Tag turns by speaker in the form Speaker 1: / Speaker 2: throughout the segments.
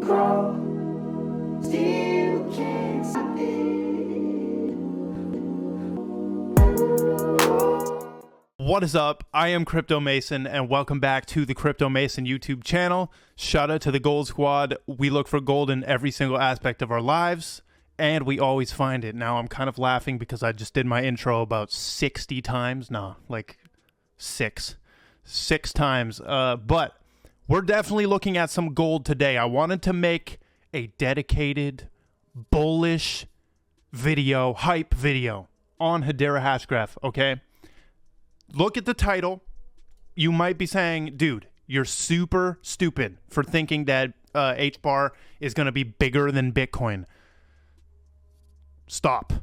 Speaker 1: grow, still can't stop it.
Speaker 2: What is up? I am Crypto Mason, and welcome back to the Crypto Mason YouTube channel. Shout out to the Gold Squad. We look for gold in every single aspect of our lives, and we always find it. Now, I'm kind of laughing because I just did my intro about 60 times. No, like six times. But we're definitely looking at some gold today. I wanted to make a dedicated, bullish video, hype video on Hedera Hashgraph, okay? Look at the title. You might be saying, dude, you're super stupid for thinking that HBAR is going to be bigger than Bitcoin. Stop,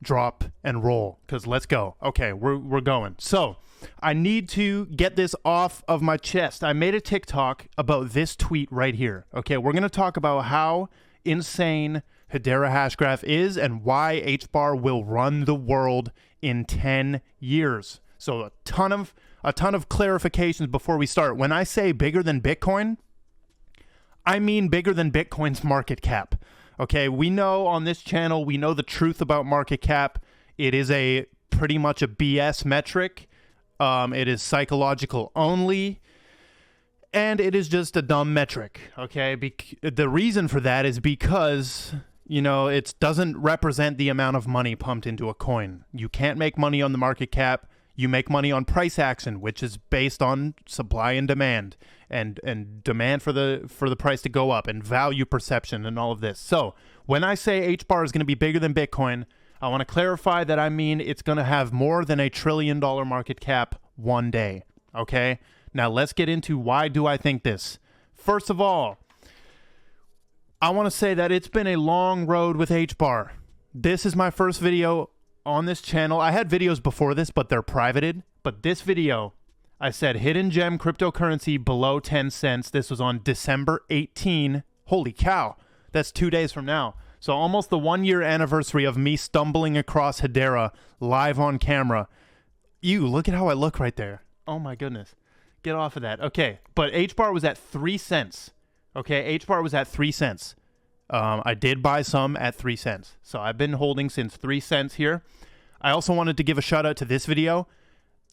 Speaker 2: drop, and roll, because let's go. Okay, we're going. So I need to get this off of my chest. I made a TikTok about this tweet right here. Okay, we're going to talk about how insane Hedera Hashgraph is and why HBAR will run the world in 10 years. So a ton of clarifications before we start. When I say bigger than Bitcoin, I mean bigger than Bitcoin's market cap. Okay, we know on this channel, we know the truth about market cap. It is pretty much a BS metric. It is psychological only, and it is just a dumb metric. Okay, the reason for that is because, you know, it doesn't represent the amount of money pumped into a coin. You can't make money on the market cap. You make money on price action, which is based on supply and demand, and demand for the price to go up, and value perception, and all of this. So when I say HBAR is going to be bigger than Bitcoin, I want to clarify that I mean it's going to have more than $1 trillion market cap one day. Okay? Now let's get into why do I think this. First of all, I want to say that it's been a long road with HBAR. This is my first video on this channel. I had videos before this, but they're privated. But this video, I said hidden gem cryptocurrency below 10 cents. This was on December 18. Holy cow. That's 2 days from now. So almost the 1 year anniversary of me stumbling across Hedera live on camera. Look at how I look right there. Oh my goodness. Get off of that. Okay. But HBAR was at 3 cents. Okay. HBAR was at 3 cents. I did buy some at 3 cents. So I've been holding since 3 cents here. I also wanted to give a shout out to this video.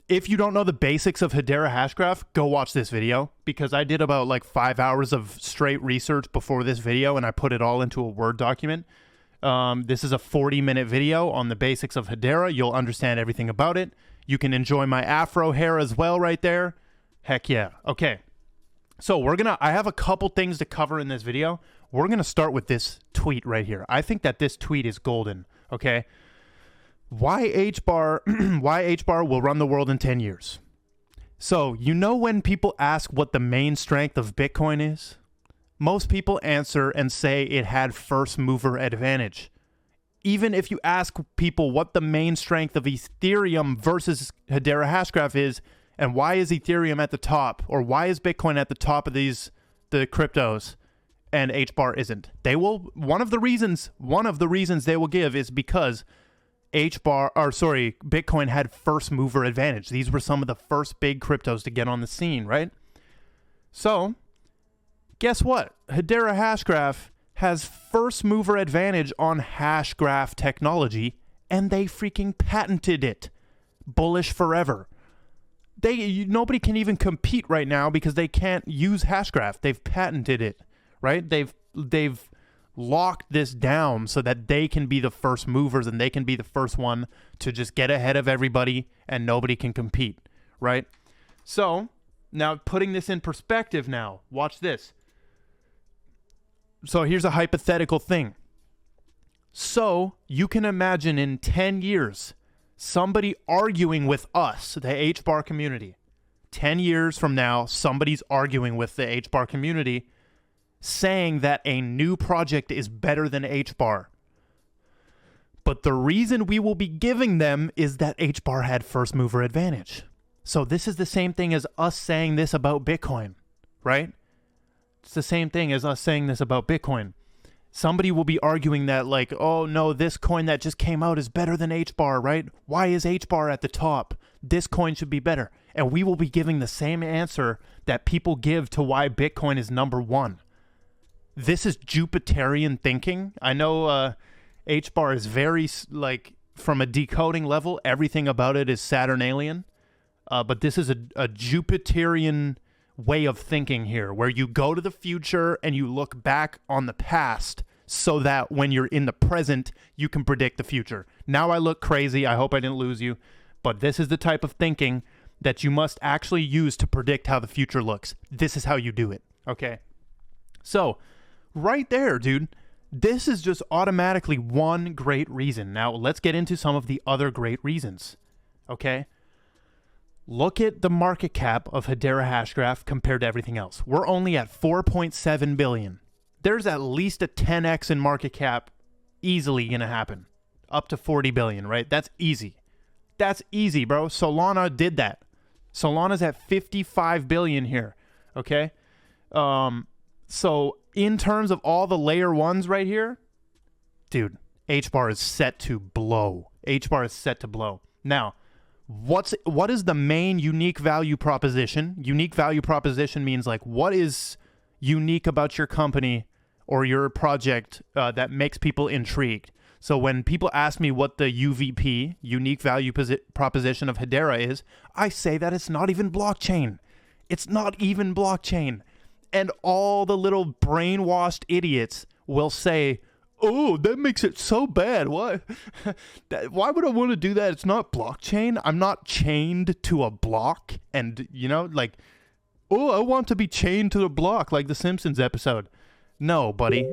Speaker 2: If you don't know the basics of Hedera Hashgraph, go watch this video, because I did about like 5 hours of straight research before this video, and I put it all into a Word document. This is a 40-minute video on the basics of Hedera. You'll understand everything about it. You can enjoy my afro hair as well right there. Heck yeah. Okay. So I have a couple things to cover in this video. We're going to start with this tweet right here. I think that this tweet is golden, okay? Why HBAR will run the world in 10 years. So, you know when people ask what the main strength of Bitcoin is? Most people answer and say it had first mover advantage. Even if you ask people what the main strength of Ethereum versus Hedera Hashgraph is, and why is Ethereum at the top, or why is Bitcoin at the top of the cryptos, and HBAR isn't. One of the reasons they will give is because Bitcoin had first mover advantage. These were some of the first big cryptos to get on the scene, right? So, guess what? Hedera Hashgraph has first mover advantage on Hashgraph technology, and they freaking patented it. Bullish forever. Nobody can even compete right now because they can't use Hashgraph. They've patented it. Right? They've locked this down so that they can be the first movers, and they can be the first one to just get ahead of everybody, and nobody can compete, right? So now putting this in perspective now, watch this. So here's a hypothetical thing. So you can imagine in 10 years, somebody arguing with us, the HBAR community. 10 years from now, somebody's arguing with the HBAR community, saying that a new project is better than HBAR. But the reason we will be giving them is that HBAR had first mover advantage. So this is the same thing as us saying this about Bitcoin, right? It's the same thing as us saying this about Bitcoin. somebody will be arguing that like, oh no, this coin that just came out is better than HBAR, right? Why is HBAR at the top? This coin should be better. And we will be giving the same answer that people give to why Bitcoin is number one. This is Jupiterian thinking. I know HBAR is very, like, from a decoding level, everything about it is Saturnalian. But this is a Jupiterian way of thinking here, where you go to the future and you look back on the past so that when you're in the present, you can predict the future. Now I look crazy. I hope I didn't lose you. But this is the type of thinking that you must actually use to predict how the future looks. This is how you do it, okay? So, right there, dude, this is just automatically one great reason. Now, let's get into some of the other great reasons, okay? Look at the market cap of Hedera Hashgraph compared to everything else. We're only at 4.7 billion. There's at least a 10x in market cap easily going to happen. Up to 40 billion, right? That's easy. That's easy, bro. Solana did that. Solana's at 55 billion here, okay? So in terms of all the layer ones right here, dude, HBAR is set to blow. HBAR is set to blow. Now, what is the main unique value proposition? Unique value proposition means, like, what is unique about your company or your project that makes people intrigued? So when people ask me what the UVP, unique value proposition of Hedera is, I say that it's not even blockchain. It's not even blockchain. And all the little brainwashed idiots will say, oh, that makes it so bad. Why? Why would I want to do that? It's not blockchain. I'm not chained to a block. And, you know, like, oh, I want to be chained to the block, like the Simpsons episode. No, buddy.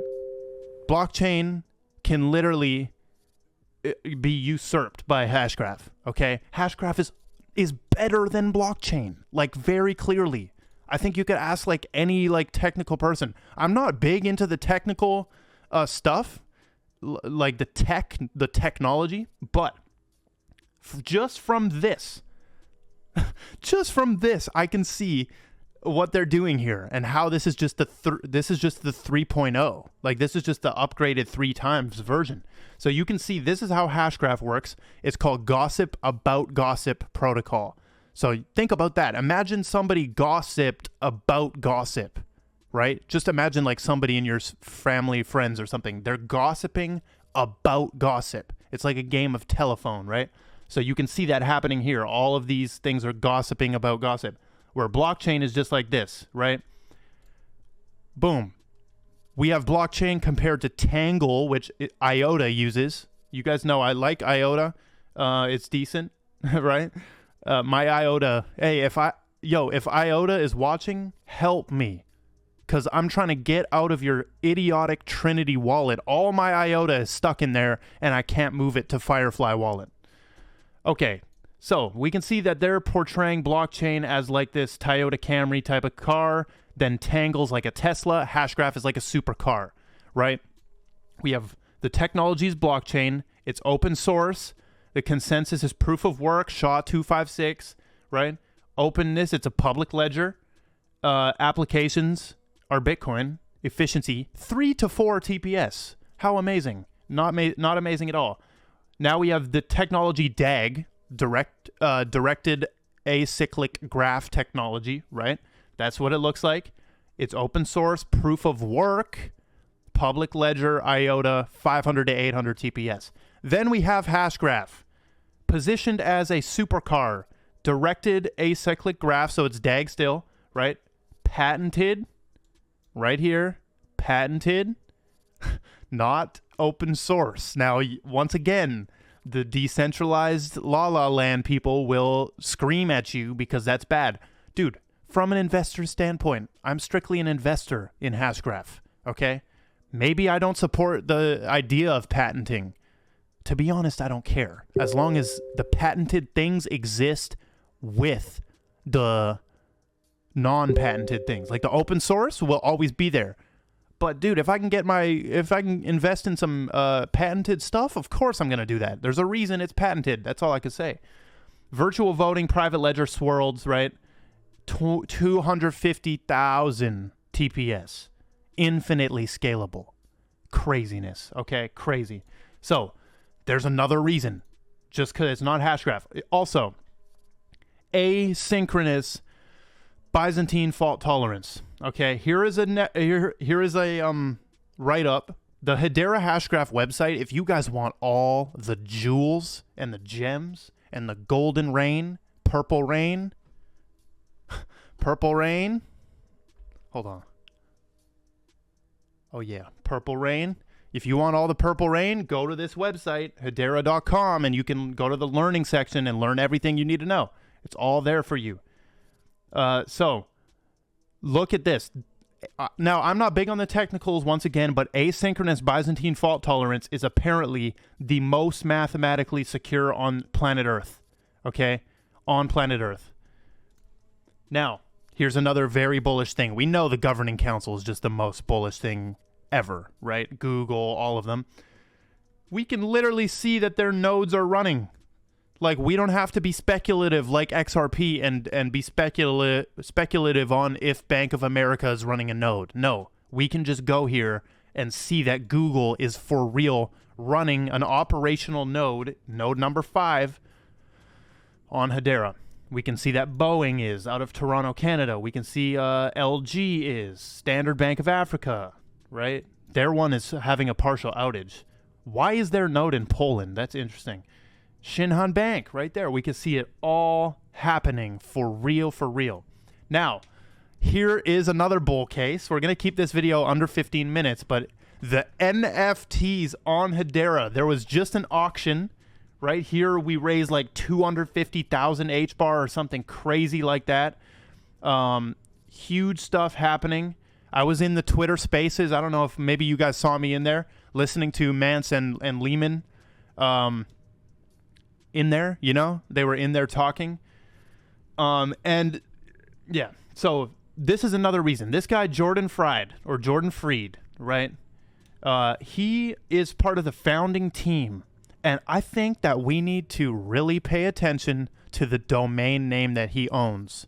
Speaker 2: Blockchain can literally be usurped by Hashgraph, okay? Hashgraph is better than blockchain, like, very clearly. I think you could ask, like, any, like, technical person. I'm not big into the technical stuff, like the technology, but just from this, I can see what they're doing here and how this is just the 3.0. Like, this is just the upgraded 3 times version. So you can see this is how Hashgraph works. It's called Gossip About Gossip Protocol. So think about that. Imagine somebody gossiped about gossip, right? Just imagine, like, somebody in your family, friends or something. They're gossiping about gossip. It's like a game of telephone, right? So you can see that happening here. All of these things are gossiping about gossip. Where blockchain is just like this, right? Boom. We have blockchain compared to Tangle, which IOTA uses. You guys know I like IOTA. It's decent, right? My IOTA. Hey, if IOTA is watching, help me. Because I'm trying to get out of your idiotic Trinity wallet. All my IOTA is stuck in there, and I can't move it to Firefly wallet. Okay. So we can see that they're portraying blockchain as like this Toyota Camry type of car. Then Tangle's like a Tesla. Hashgraph is like a supercar, right? We have the technology is blockchain. It's open source. The consensus is proof of work, SHA-256, right? Openness, it's a public ledger. Applications are Bitcoin. Efficiency, 3 to 4 TPS. How amazing. Not amazing at all. Now we have the technology DAG, directed acyclic graph technology, right? That's what it looks like. It's open source, proof of work, public ledger, IOTA, 500 to 800 TPS. Then we have Hashgraph, positioned as a supercar, directed acyclic graph, so it's DAG still, right? Patented, right here, patented, not open source. Now, once again, the decentralized La La Land people will scream at you because that's bad. Dude, from an investor standpoint, I'm strictly an investor in Hashgraph, okay? Maybe I don't support the idea of patenting. To be honest, I don't care. As long as the patented things exist with the non-patented things. Like the open source will always be there. But dude, if I can invest in some patented stuff, of course I'm going to do that. There's a reason it's patented. That's all I could say. Virtual voting, private ledger swirls, right? 250,000 TPS. Infinitely scalable. Craziness, okay? Crazy. So, there's another reason. Just because it's not Hashgraph. Also, asynchronous Byzantine fault tolerance. Okay, here is a write up. The Hedera Hashgraph website. If you guys want all the jewels and the gems and the golden rain, purple rain, purple rain. Hold on. Oh yeah, purple rain. If you want all the purple rain, go to this website, hedera.com, and you can go to the learning section and learn everything you need to know. It's all there for you. So look at this. Now, I'm not big on the technicals once again, but asynchronous Byzantine fault tolerance is apparently the most mathematically secure on planet Earth. Okay? On planet Earth. Now, here's another very bullish thing. We know the governing council is just the most bullish thing ever, right? Google, all of them. We can literally see that their nodes are running. Like, we don't have to be speculative like XRP and be speculative on if Bank of America is running a node. No, we can just go here and see that Google is for real running an operational node number 5 on Hedera. We can see that Boeing is out of Toronto, Canada. We can see LG is, Standard Bank of Africa, right? Their one is having a partial outage. Why is their node in Poland? That's interesting. Shinhan Bank, right there. We can see it all happening for real, for real. Now, here is another bull case. We're going to keep this video under 15 minutes, but the NFTs on Hedera, there was just an auction. Right here, we raised like 250,000 HBAR or something crazy like that. Huge stuff happening. I was in the Twitter spaces. I don't know if maybe you guys saw me in there listening to Mance and Lehman. In there, you know, they were in there talking. And yeah, so this is another reason. This guy, Jordan Fried, right? He is part of the founding team. And I think that we need to really pay attention to the domain name that he owns.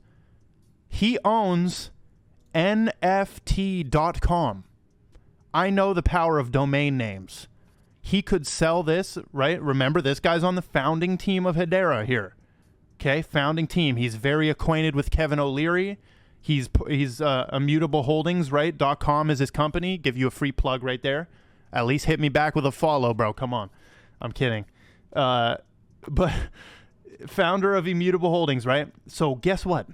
Speaker 2: He owns NFT.com. I know the power of domain names. He could sell this, right? Remember, this guy's on the founding team of Hedera here. Okay, founding team. He's very acquainted with Kevin O'Leary. He's Immutable Holdings, right? .com is his company. Give you a free plug right there. At least hit me back with a follow, bro. Come on. I'm kidding. But founder of Immutable Holdings, right? So guess what?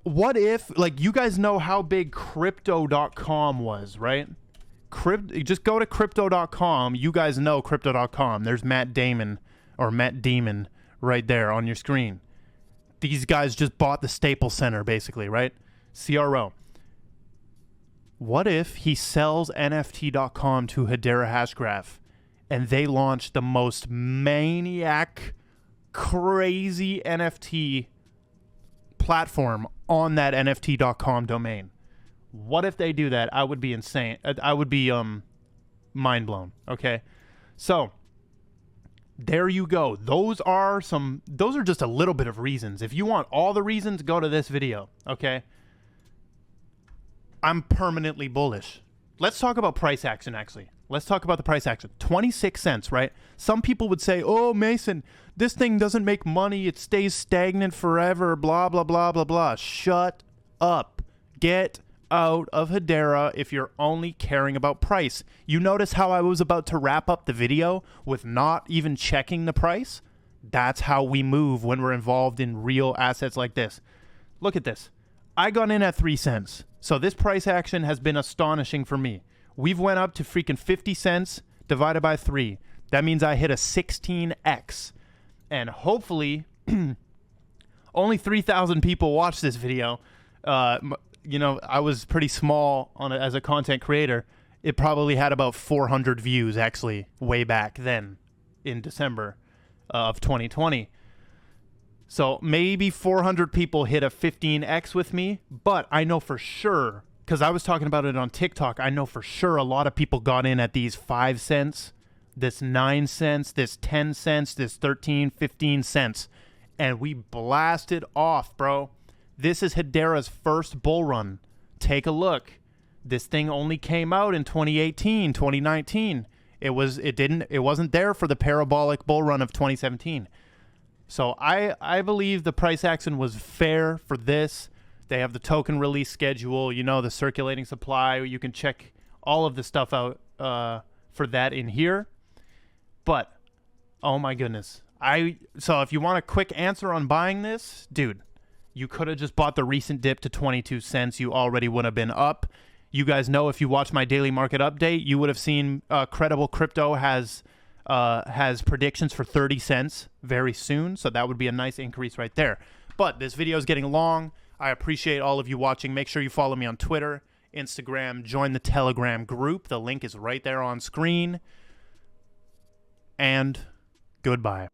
Speaker 2: What if, like, you guys know how big crypto.com was, right? Just go to crypto.com. You guys know crypto.com. There's Matt Damon right there on your screen. These guys just bought the Staples Center, basically, right? CRO. What if he sells NFT.com to Hedera Hashgraph and they launch the most maniac, crazy NFT platform on that NFT.com domain? What if they do that? I would be insane. I would be mind blown. Okay, so there you go. Those are just a little bit of reasons. If you want all the reasons, go to this video. Okay, I'm permanently bullish. Let's talk about price action. Actually, let's talk about the price action. 26 cents, right? Some people would say, "Oh, Mason, this thing doesn't make money. It stays stagnant forever." Blah blah blah blah blah. Shut up. Get out of Hedera if you're only caring about price. You notice how I was about to wrap up the video with not even checking the price? That's how we move when we're involved in real assets like this. Look at this. I got in at 3 cents. So this price action has been astonishing for me. We've went up to freaking 50 cents divided by 3. That means I hit a 16x. And hopefully only 3,000 people watch this video. You know, I was pretty small as a content creator. It probably had about 400 views actually way back then in December of 2020. So maybe 400 people hit a 15x with me, but I know for sure, because I was talking about it on TikTok, I know for sure a lot of people got in at these 5 cents, this 9 cents, this 10 cents, this 13, 15 cents, and we blasted off, bro. This is Hedera's first bull run. Take a look. This thing only came out in 2018, 2019. It wasn't there for the parabolic bull run of 2017. So I believe the price action was fair for this. They have the token release schedule, you know, the circulating supply. You can check all of the stuff out for that in here. But, oh my goodness. So if you want a quick answer on buying this, dude, you could have just bought the recent dip to 22 cents. You already would have been up. You guys know, if you watch my daily market update, you would have seen Credible Crypto has predictions for 30 cents very soon. So that would be a nice increase right there. But this video is getting long. I appreciate all of you watching. Make sure you follow me on Twitter, Instagram, join the Telegram group. The link is right there on screen. And goodbye.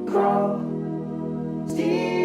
Speaker 1: Crawl, steal.